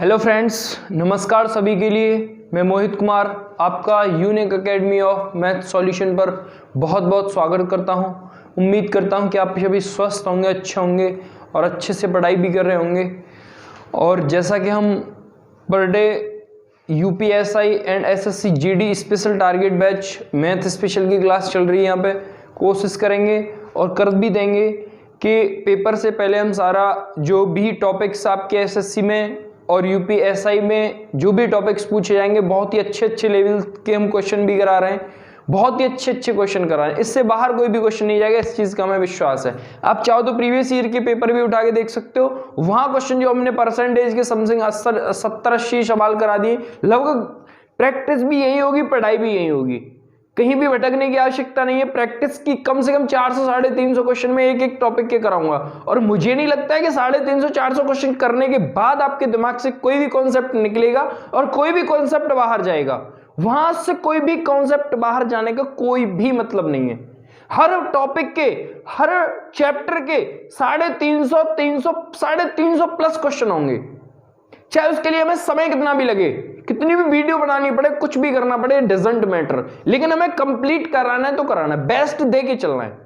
Hello friends, नमस्कार सभी के लिए। मैं मोहित कुमार आपका unique academy of math solution पर बहुत बहुत स्वागत करता हूं। उम्मीद करता हूं कि आप सभी स्वस्थ होंगे, अच्छे होंगे और अच्छे से पढ़ाई भी कर रहे होंगे। और जैसा कि हम per day UPSI and SSC GD special target batch math special की क्लास चल रही है, यहाँ पे कोशिश करेंगे और कर भी देंगे कि पेपर से पहले हम सारा जो भी टॉपिक्स आपके एसएससी में और यूपीएसआई में जो भी टॉपिक्स पूछे जाएंगे बहुत ही अच्छे लेवल के हम क्वेश्चन भी करा रहे हैं, बहुत ही अच्छे क्वेश्चन करा रहे हैं। इससे बाहर कोई भी क्वेश्चन नहीं जाएगा, इस चीज का हमें विश्वास है। आप चाहो तो प्रीवियस ईयर के पेपर भी उठा के देख सकते हो, वहां क्वेश्चन जो हमने परसेंटेज के समथिंग 70-80 सवाल करा दिए। लगभग प्रैक्टिस भी यही होगी, पढ़ाई भी यही होगी, कहीं भी भटकने की आवश्यकता नहीं है। प्रैक्टिस की कम से कम 400-350 क्वेश्चन में एक टॉपिक के कराऊंगा और मुझे नहीं लगता है कि 350-400 क्वेश्चन करने के बाद आपके दिमाग से कोई भी कॉन्सेप्ट निकलेगा और कोई भी कॉन्सेप्ट बाहर जाएगा। वहां से कोई भी कॉन्सेप्ट बाहर जाने का कोई भी मतलब नहीं है। हर टॉपिक के, हर चैप्टर के 350 प्लस क्वेश्चन होंगे, चाहे उसके लिए हमें समय कितना भी लगे, कितनी भी वीडियो बनानी पड़े, कुछ भी करना पड़े, डजंट मैटर, लेकिन हमें कंप्लीट कराना है तो कराना है, बेस्ट दे के चलना है।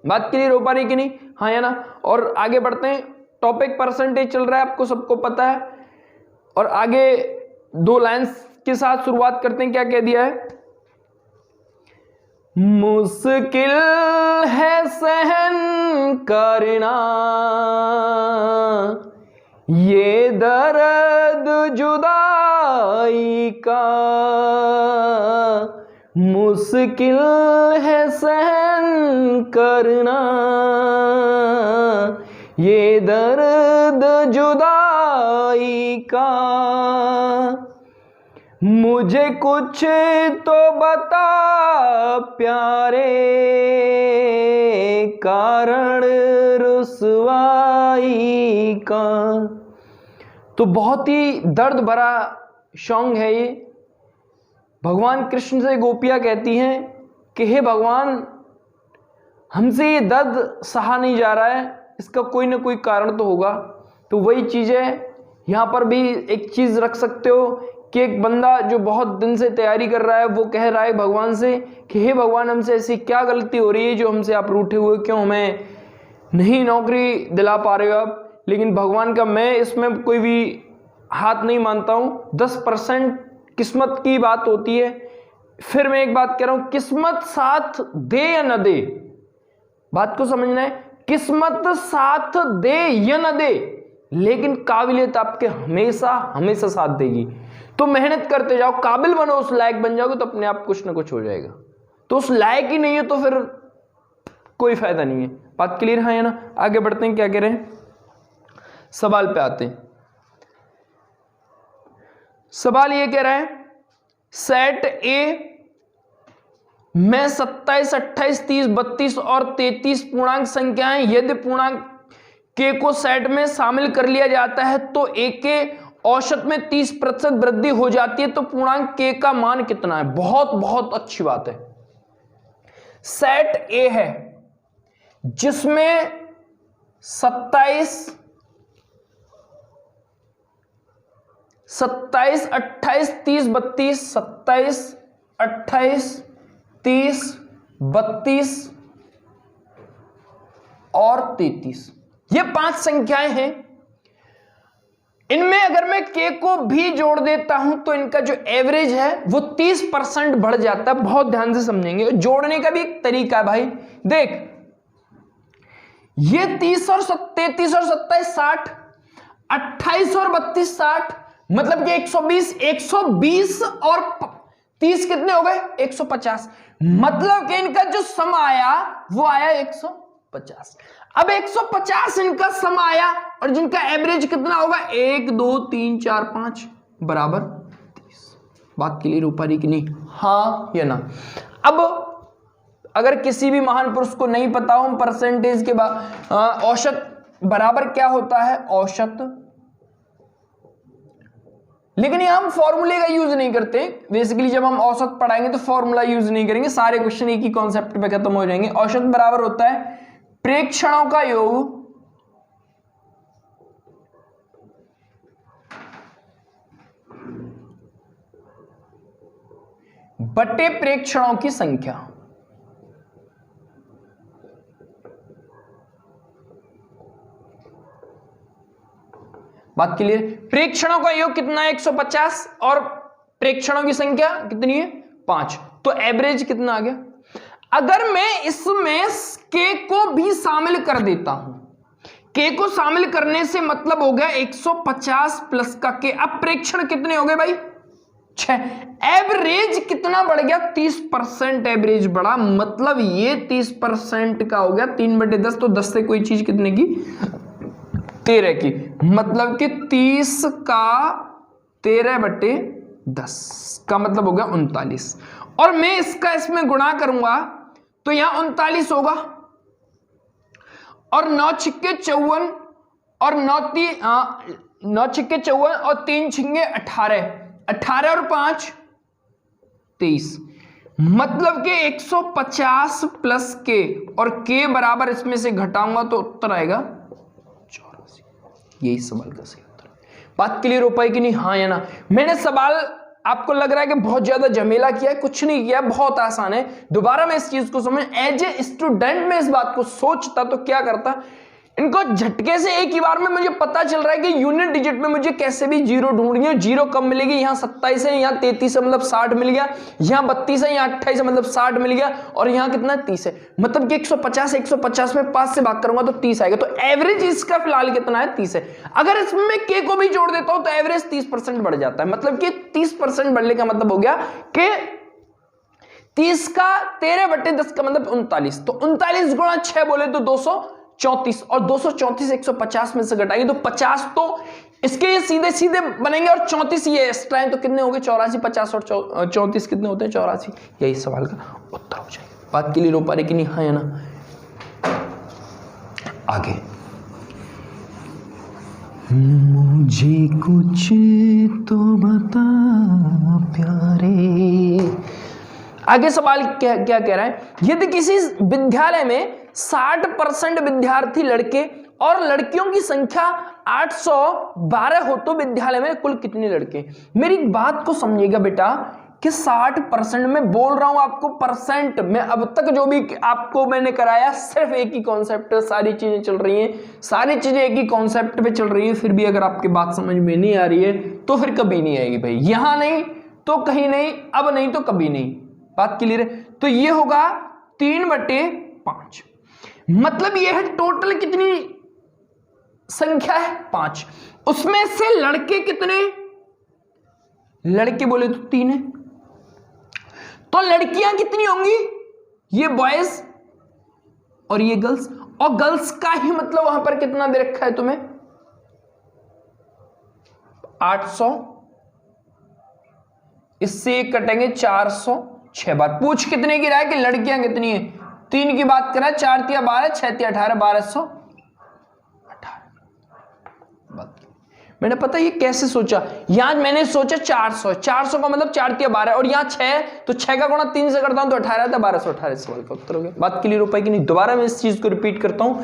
बात क्लियर हो पा रही कि नहीं? हाँ या ना? और आगे बढ़ते हैं। टॉपिक परसेंटेज चल रहा है, आपको सबको पता है। और आगे दो लाइंस के साथ शुरुआत करते हैं। क्या कह दिया है? मुश्किल है सहन करना ये दर्द जुदाई का, मुश्किल है सहन करना ये दर्द जुदाई का, मुझे कुछ तो बता प्यारे कारण रुसवाई का। तो बहुत ही दर्द भरा सॉन्ग है ये। भगवान कृष्ण से गोपियां कहती हैं कि हे भगवान, हमसे ये दर्द सहा नहीं जा रहा है, इसका कोई ना कोई कारण तो होगा। तो वही चीज है, यहां पर भी एक चीज रख सकते हो कि एक बंदा जो बहुत दिन से तैयारी कर रहा है, वो कह रहा है भगवान से कि हे भगवान, हमसे ऐसी क्या गलती हो रही है जो हमसे आप रूठे हुए, क्यों हमें नहीं नौकरी दिला पा रहे हो आप। लेकिन भगवान का मैं इसमें कोई भी हाथ नहीं मानता हूं। 10% किस्मत की बात होती है। फिर मैं एक बात कह रहा हूं, किस्मत साथ दे या न दे, बात को समझना है। किस्मत साथ दे या न दे, लेकिन काबिलियत आपके हमेशा हमेशा साथ देगी। तो मेहनत करते जाओ, काबिल बनो, उस लायक बन जाओगे तो अपने आप कुछ ना कुछ हो जाएगा। तो उस लायक ही नहीं है तो फिर कोई फायदा नहीं है। बात क्लियर है या ना? आगे बढ़ते हैं। क्या कह रहे हैं? सवाल पे आते हैं। सवाल ये कह रहा है, सेट ए में 27, 28, 30, 32 और 33 पूर्णांक संख्याएं, यदि पूर्णांक के को सेट में शामिल कर लिया जाता है तो ए के औसत में 30% वृद्धि हो जाती है। तो पूर्णांक के का मान कितना है? बहुत बहुत अच्छी बात है। सेट ए है जिसमें 27, 28, 30, 32, 27, 28, 30, 32 और 33, ये 5 संख्याएं हैं। इनमें अगर मैं के को भी जोड़ देता हूं तो इनका जो एवरेज है वो 30% बढ़ जाता है। बहुत ध्यान से समझेंगे, जोड़ने का भी एक तरीका है भाई। देख, ये 30 और 33 और 27 60, 28 और 32 60, मतलब कि 120 और 30 कितने हो गए? 150। मतलब कि इनका जो सम आया वो आया 150। अब 150 इनका सम आया और जिनका एवरेज कितना होगा? 1 2 3 4 5 बराबर 30। बात क्लियर हो पा रही कि नहीं? हाँ या ना? अब अगर किसी भी महान पुरुष को नहीं पता हो परसेंटेज के बाद औसत बराबर क्या होता है? औसत। लेकिन यहां हम फॉर्मूले का यूज नहीं करते। बेसिकली जब हम औसत पढ़ाएंगे तो फॉर्मूला यूज नहीं करेंगे, सारे क्वेश्चन एक ही कॉन्सेप्ट पे खत्म हो जाएंगे। औसत बराबर होता है प्रेक्षणों का योग बटे प्रेक्षणों की संख्या। बात क्लियर? प्रेक्षणों का योग कितना है 150 और प्रेक्षणों की संख्या कितनी है 5, तो एवरेज कितना आ गया। अगर मैं इसमें k को भी शामिल कर देता हूं, k को शामिल करने से मतलब हो गया 150 प्लस का k। अब प्रेक्षण कितने हो गए भाई 6। एवरेज कितना बढ़ गया 30% एवरेज बढ़ा, मतलब ये 30% का हो गया 3/10, तो 10 से कोई चीज कितने की 13 की, मतलब कि 30 का 13/10 का मतलब हो गया 39। और मैं इसका इसमें गुणा करूंगा तो यहां 39 होगा, और 9 छिक्के 54 और 9 छिक्के 54 और 3 छिक्के 18, 18 और 5 23, मतलब कि 150 प्लस k, और k बराबर इसमें से घटाऊंगा तो उत्तर आएगा 84। यही सवाल का सही उत्तर। बात क्लियर हो पाई कि नहीं, हाँ या ना? मैंने सवाल आपको लग रहा है कि बहुत ज्यादा झमेला किया है, कुछ नहीं किया, बहुत आसान है। दोबारा मैं इस चीज को समझ, एज ए स्टूडेंट में इस बात को सोचता तो क्या करता, इनको झटके से एक ही बार में मुझे पता चल रहा है कि यूनिट डिजिट में मुझे कैसे भी जीरो ढूंढनी है। जीरो कम मिलेगी, यहाँ 27 है, यहाँ 33 है मतलब 60 मिल गया, यहाँ 32 है, यहाँ 28 है मतलब 60 मिल गया, और यहाँ कितना 30 है, मतलब कि 150 में 5 से भाग करूंगा तो 30 आएगा। तो एवरेज इसका फिलहाल कितना है 30 है। अगर इसमें के को भी जोड़ देता हूं तो एवरेज 30% बढ़ जाता है, मतलब कि 30% बढ़ने का मतलब हो गया कि 30 का 13/10 का मतलब 39, तो 39 गुणा 6 बोले तो 234, और 234 150 में से घटाएंगे तो 50 तो इसके ये सीधे सीधे बनेंगे, और 34 ये एक्स्ट्रा है तो कितने हो गए 84, 50 और 34 कितने होते हैं 84। यही सवाल का उत्तर हो जाएगा। बात क्लियर हो पा रही कि नहीं, हाँ या ना? आगे मुझे कुछ तो बता प्यारे। आगे सवाल क्या कह रहा है, यदि किसी विद्यालय में 60% विद्यार्थी लड़के और लड़कियों की संख्या 812 हो तो विद्यालय में कुल कितने लड़के। मेरी बात को समझिएगा बेटा कि 60% में बोल रहा हूं आपको परसेंट में, अब तक जो भी आपको मैंने कराया सिर्फ एक ही कॉन्सेप्ट, सारी चीजें चल रही हैं, सारी चीजें एक ही कॉन्सेप्ट पे चल रही है, फिर भी अगर आपकी बात समझ में नहीं आ रही है तो फिर कभी नहीं आएगी भाई, यहां नहीं तो कहीं नहीं, अब नहीं तो कभी नहीं। बात क्लियर है? तो ये होगा 3/5, मतलब ये है टोटल कितनी संख्या है 5, उसमें से लड़के कितने, लड़के बोले तो 3 है, तो लड़कियां कितनी होंगी, ये बॉयज और ये गर्ल्स, और गर्ल्स का ही मतलब वहां पर कितना दे रखा है तुम्हें 800, इससे एक कटेंगे 406 बार। पूछ कितने की रहा है कि लड़कियां कितनी है, 3 की बात करें, 4 तिया 12, 6 तिया 18, 1218। मैंने पता ये कैसे सोचा, यहां मैंने सोचा 400 का मतलब 4 तिया 12, और यहां 6, तो 6 का गुणा 3 से करता हूं तो 18 था, 1218 सवाल का उत्तर हो गया। बात क्लियर हो पाई कि नहीं? दोबारा मैं इस चीज को रिपीट करता हूं,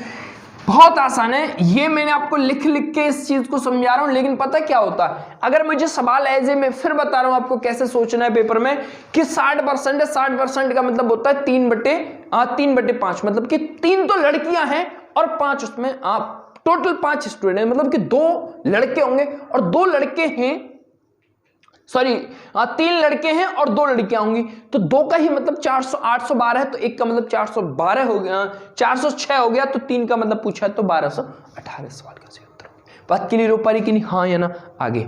बहुत आसान है, ये मैंने आपको लिख लिख के इस चीज को समझा रहा हूं, लेकिन पता क्या होता है, अगर मुझे सवाल एज ए मैं फिर बता रहा हूं आपको कैसे सोचना है पेपर में कि 60% है, 60% का मतलब होता है 3/5, मतलब कि 3 तो लड़कियां हैं और 5 उसमें आप टोटल 5 स्टूडेंट हैं, मतलब कि 2 लड़के होंगे और 2 लड़के हैं, सॉरी 3 लड़के हैं और 2 लड़कियां होंगी, तो 2 का ही मतलब 812 है, तो 1 का मतलब 412 हो गया, 406 हो गया, तो 3 का मतलब पूछा है तो 1218 सवाल का सही उत्तर। बात क्लियर हो पा रही कि नहीं, हाँ या ना? आगे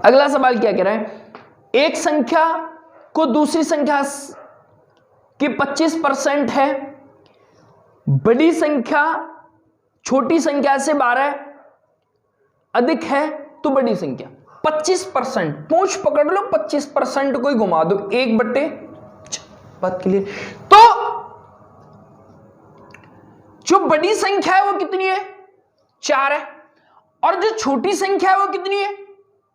अगला सवाल क्या कह रहा है, एक संख्या को दूसरी संख्या की 25% है, बड़ी संख्या छोटी संख्या से 12 अधिक है तो बड़ी संख्या 25%, पूछ पकड़ लो 25% को ही घुमा दो 1/। बात क्लियर? तो जो बड़ी संख्या है वो कितनी है 4 है, और जो छोटी संख्या है वो कितनी है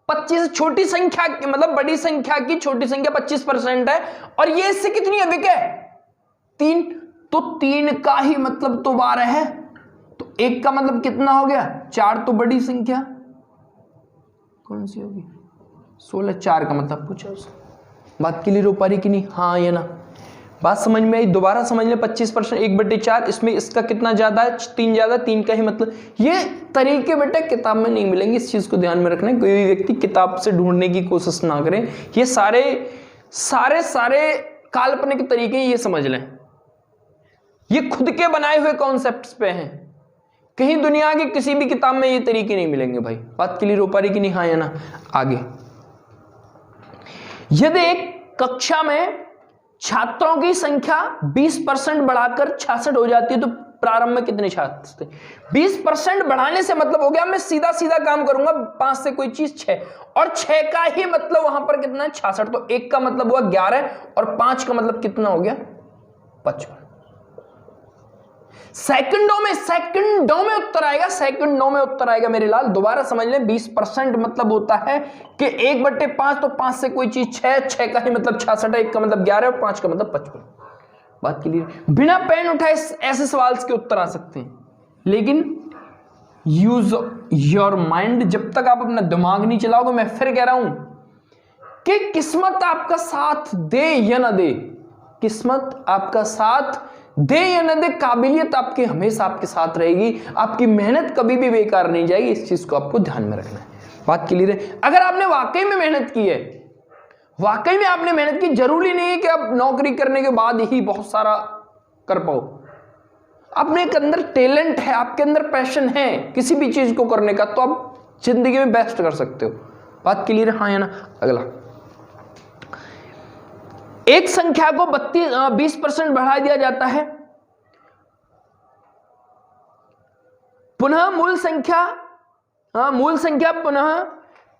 25। छोटी संख्या मतलब बड़ी संख्या की छोटी संख्या 25% है, और ये इससे कितनी अधिक है 3, तो 3 का ही मतलब तो 12 है, तो 1 का मतलब कितना हो गया 4, तो बड़ी संख्या कौन सी होगी? 16 4 का मतलब पूछा उसने। बात क्लियर हो पा रही कि नहीं? हाँ या ना? बात समझ में आई? दोबारा समझ लें। 25% 1/4, इसमें इसका कितना ज्यादा है? 3 ज्यादा, 3 का ही मतलब। ये तरीके बेटा किताब में नहीं मिलेंगे, इस चीज को ध्यान में रखना है। कोई भी व्यक्ति किताब से ढूंढने की कोशिश ना करें। ये सारे काल्पनिक तरीके ये समझ लें, ये खुद के बनाए हुए कॉन्सेप्ट्स पे हैं। कहीं दुनिया की किसी भी किताब में ये तरीके नहीं मिलेंगे भाई। बात क्लियर हो पा रही कि नहीं? हाँ या ना? आगे, यदि एक कक्षा में छात्रों की संख्या 20% बढ़ाकर 66 हो जाती है तो प्रारंभ में कितने छात्र थे? 20% बढ़ाने से मतलब हो गया, मैं सीधा सीधा काम करूंगा, 5 से कोई चीज 6, और 6 का ही मतलब वहां पर कितना है? 66। तो 1 का मतलब हुआ 11 और 5 का मतलब कितना हो गया? 55। सेकंडों में उत्तर आएगा, सेकंडों में उत्तर आएगा मेरे लाल। दोबारा समझ लें, 20% मतलब होता है कि 1/5, तो 5 से कोई चीज 6 का ही मतलब 66 है, 1 का मतलब 11 और 5 का मतलब 55। बात क्लियर? बिना पेन उठाए ऐसे सवाल के उत्तर आ सकते हैं, लेकिन यूज योर माइंड। जब तक आप अपना दिमाग नहीं चलाओगे, मैं फिर कह रहा हूं कि किस्मत आपका साथ दे या ना दे, किस्मत आपका साथ दे या न दे, काबिलियत आपकी हमेशा आपके साथ रहेगी। आपकी मेहनत कभी भी बेकार नहीं जाएगी, इस चीज को आपको ध्यान में रखना है। बात क्लियर है? अगर आपने वाकई में मेहनत की है, वाकई में आपने मेहनत की, जरूरी नहीं है कि आप नौकरी करने के बाद ही बहुत सारा कर पाओ। अपने के अंदर टैलेंट है, आपके अंदर पैशन है किसी भी चीज को करने का, तो आप जिंदगी में बेस्ट कर सकते हो। बात क्लियर है? हाँ या ना? अगला, एक संख्या को 20% बढ़ा दिया जाता है, पुनः मूल संख्या पुनः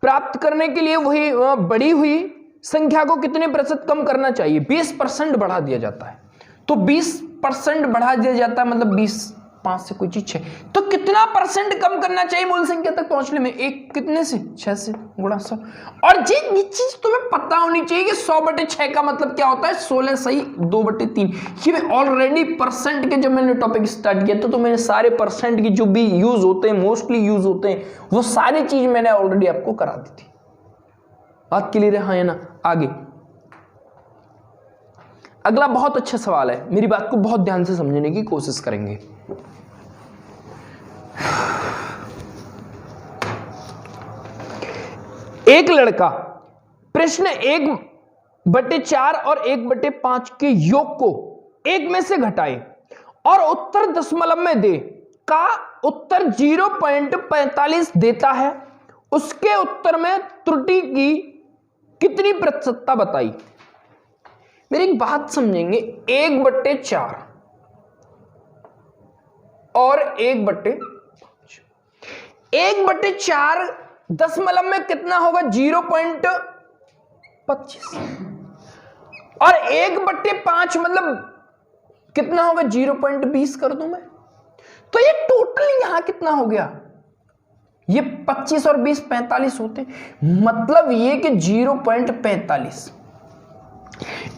प्राप्त करने के लिए वही बढ़ी हुई संख्या को कितने प्रतिशत कम करना चाहिए? 20% बढ़ा दिया जाता है। तो 20% बढ़ा दिया जाता है मतलब 20, 5 से कोई चीज 6, तो कितना परसेंट कम करना चाहिए मूल संख्या तक पहुंचने में? 1 कितने से? 6 से गुणा 100। और ये चीज तुम्हें पता होनी चाहिए कि 100/6 का मतलब क्या होता है? 16 सही 2/3। ये मैं ऑलरेडी परसेंट के, जब मैंने टॉपिक स्टार्ट किया तो मैंने सारे परसेंट की जो भी यूज होते हैं, मोस्टली यूज होते हैं, वो सारी चीज मैंने ऑलरेडी आपको करा दी थी। बात क्लियर है? हाँ या ना? आगे, अगला बहुत अच्छा सवाल है, मेरी बात को बहुत ध्यान से समझने की कोशिश करेंगे। एक लड़का प्रश्न 1/4 और 1/5 के योग को 1 में से घटाए और उत्तर दशमलव में दे का उत्तर 0.45 देता है। उसके उत्तर में त्रुटि की कितनी प्रतिशतता बताई? मेरी एक बात समझेंगे, 1/4 और 1/4 दशमलव में कितना होगा? 0.25, और 1/5 मतलब कितना होगा? 0.20 कर दूं मैं, तो ये टोटल यहां कितना हो गया? ये 25 और 20 45 होते, मतलब ये कि 0.45।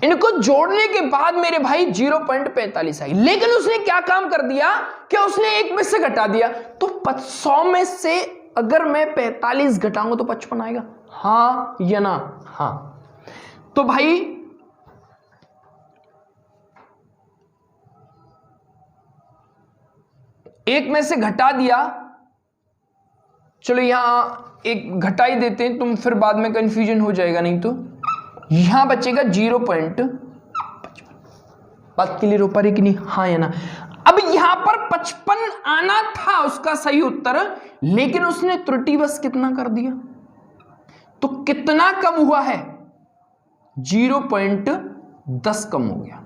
इनको जोड़ने के बाद मेरे भाई 0.45 आई, लेकिन उसने क्या काम कर दिया कि उसने 1 में से घटा दिया। तो 100 में से अगर मैं 45 घटाऊंगा तो 55 आएगा। हाँ या ना? हाँ। तो भाई एक में से घटा दिया, चलो यहां एक घटाई देते हैं, तुम फिर बाद में कंफ्यूजन हो जाएगा, नहीं तो यहां बचेगा 0.55। बात क्लियर हो पा रही कि नहीं? हाँ या ना? अब यहां पर 55 आना था उसका सही उत्तर, लेकिन उसने त्रुटिवश कितना कर दिया? तो कितना कम हुआ है? 0.10 कम हो गया।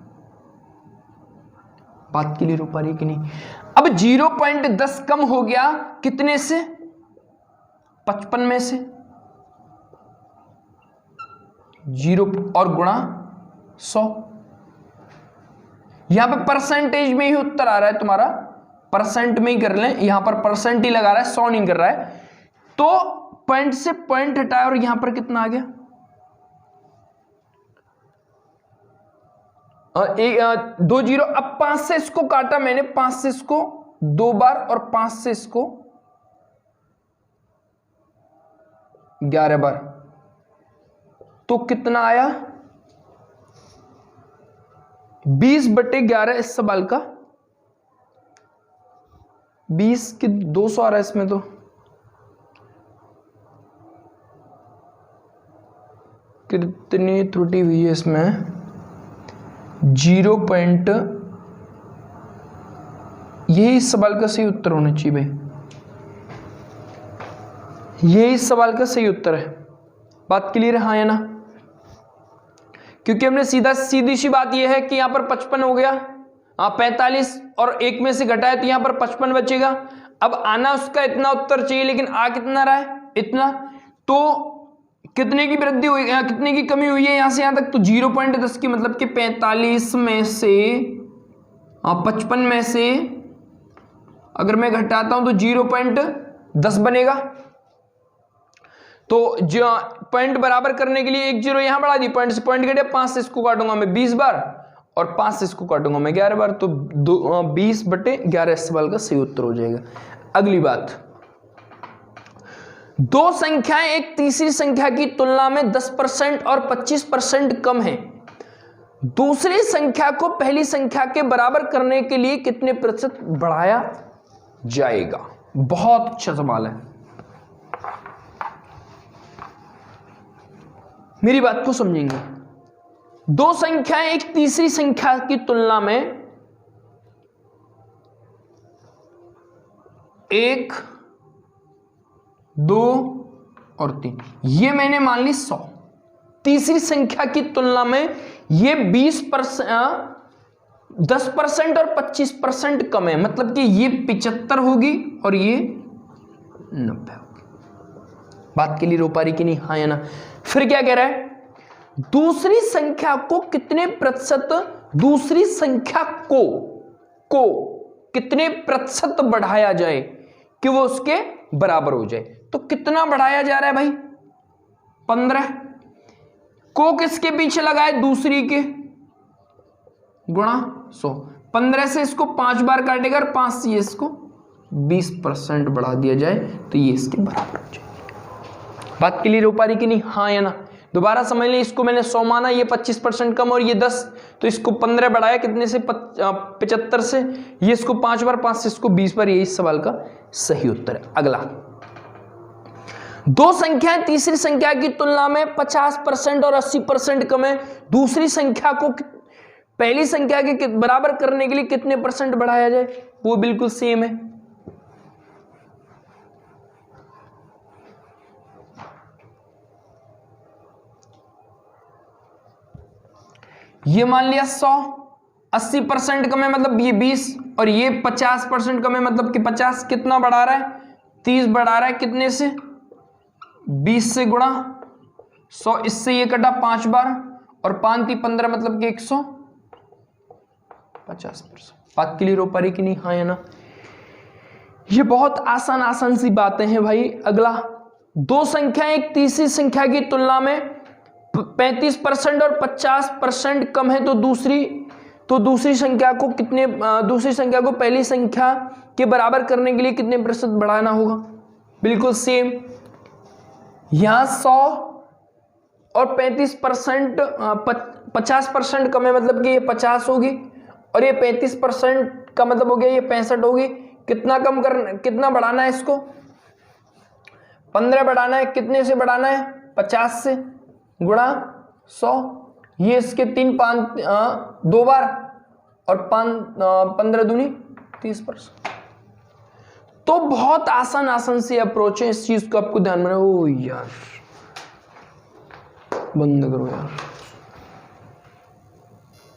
बात क्लियर हो पा रही कि नहीं? अब 0.10 कम हो गया कितने से? 55 में से 0 और गुणा 100। यहां पे परसेंटेज में ही उत्तर आ रहा है तुम्हारा, परसेंट में ही कर लें, यहां पर परसेंट ही लगा रहा है, 100 नहीं कर रहा है। तो पॉइंट से पॉइंट हटाया और यहां पर कितना आ गया? 2 0। अब 5 से इसको काटा मैंने, 5 से इसको 2 बार और 5 से इसको 11 बार, तो कितना आया 20/11 इस सवाल का 20 की 200 आ रहा है इसमें, तो कितनी त्रुटि हुई है इसमें 0 पॉइंट, यही इस सवाल का सही उत्तर होना चाहिए भाई, यही इस सवाल का सही उत्तर है। बात क्लियर है हाँ या ना? क्योंकि हमने सीधी सी बात यह है कि यहां पर 55 हो गया, 45 और 1 में से घटाया तो यहां पर 55 बचेगा। अब आना उसका इतना उत्तर चाहिए, लेकिन आ कितना रहा है इतना, तो कितने की वृद्धि हुई, कितने की कमी हुई है यहां से यहां तक, तो 0.10 की, मतलब कि 45 में से 55 में से अगर मैं घटाता हूं तो 0.10 बनेगा। तो जो पॉइंट बराबर करने के लिए एक 0 यहां बढ़ा दी, पॉइंट से पॉइंट घटे, 5 से इसको काटूंगा मैं 20 बार और 5 से इसको काटूंगा मैं 11 बार, तो 20/11 इस सवाल का सही उत्तर हो जाएगा। अगली बात, दो संख्याएं एक तीसरी संख्या की तुलना में 10% और 25% कम है, दूसरी संख्या को पहली संख्या के बराबर करने के लिए कितने प्रतिशत बढ़ाया जाएगा? बहुत अच्छा सवाल है, मेरी बात को समझेंगे। दो संख्याएं एक तीसरी संख्या की तुलना में 1, 2 और 3, ये मैंने मान ली 100, तीसरी संख्या की तुलना में ये 10% और 25% कम है, मतलब कि ये 75 होगी और ये 90 होगी। बात के लिए रो पा रही कि नहीं हाँ या ना? फिर क्या कह रहा है, दूसरी संख्या को कितने प्रतिशत, दूसरी संख्या को कितने प्रतिशत बढ़ाया जाए कि वो उसके बराबर हो जाए। तो कितना बढ़ाया जा रहा है भाई? 15 को किसके पीछे लगाए, दूसरी के, गुणा 100, 15 से इसको 5 बार काटेगा और 5 से इसको 20% बढ़ा दिया जाए तो ये इसके बराबर हो जाए। बात क्लियर हो पा रही कि नहीं हाँ या ना? दोबारा समझ लें, इसको मैंने 100 माना, ये 25% कम और ये 10, तो इसको 15 बढ़ाया कितने से, 75 से, ये इसको 5 बार, 5 से इसको 20 बार, यही इस सवाल का सही उत्तर है। अगला, दो संख्याएं तीसरी संख्या की तुलना में 50% और 80% कम है, दूसरी संख्या को पहली संख्या के बराबर करने के लिए कितने % बढ़ाया जाए? वो बिल्कुल सेम है, ये मान लिया 100, 80% कम है मतलब ये 20 और ये 50% कम है मतलब कि 50, कितना बढ़ा रहा है? 30 बढ़ा रहा है, कितने से? 20 से गुणा 100, इससे ये कटा 5 बार और 5 × 15 मतलब कि 150%। बात क्लियर हो पा रही कि नहीं हाँ या ना? ये बहुत आसान सी बातें हैं भाई। अगला, दो संख्या एक तीसरी संख्या की तुलना में 35% और 50% कम है, तो दूसरी संख्या को कितने, दूसरी संख्या को पहली संख्या के बराबर करने के लिए कितने प्रतिशत बढ़ाना होगा? बिल्कुल सेम, यहां 100 और 35%, 50% कम है मतलब कि ये 50 होगी और ये 35% का मतलब हो गया ये 65 होगी। कितना बढ़ाना है इसको? 15 बढ़ाना है, कितने से बढ़ाना है? 50 से गुणा 100, ये इसके 2 बार और 15 दूनी 30%। तो बहुत आसान सी अप्रोच है, इस चीज को आपको ध्यान में रखो। ओ यार बंद करो यार।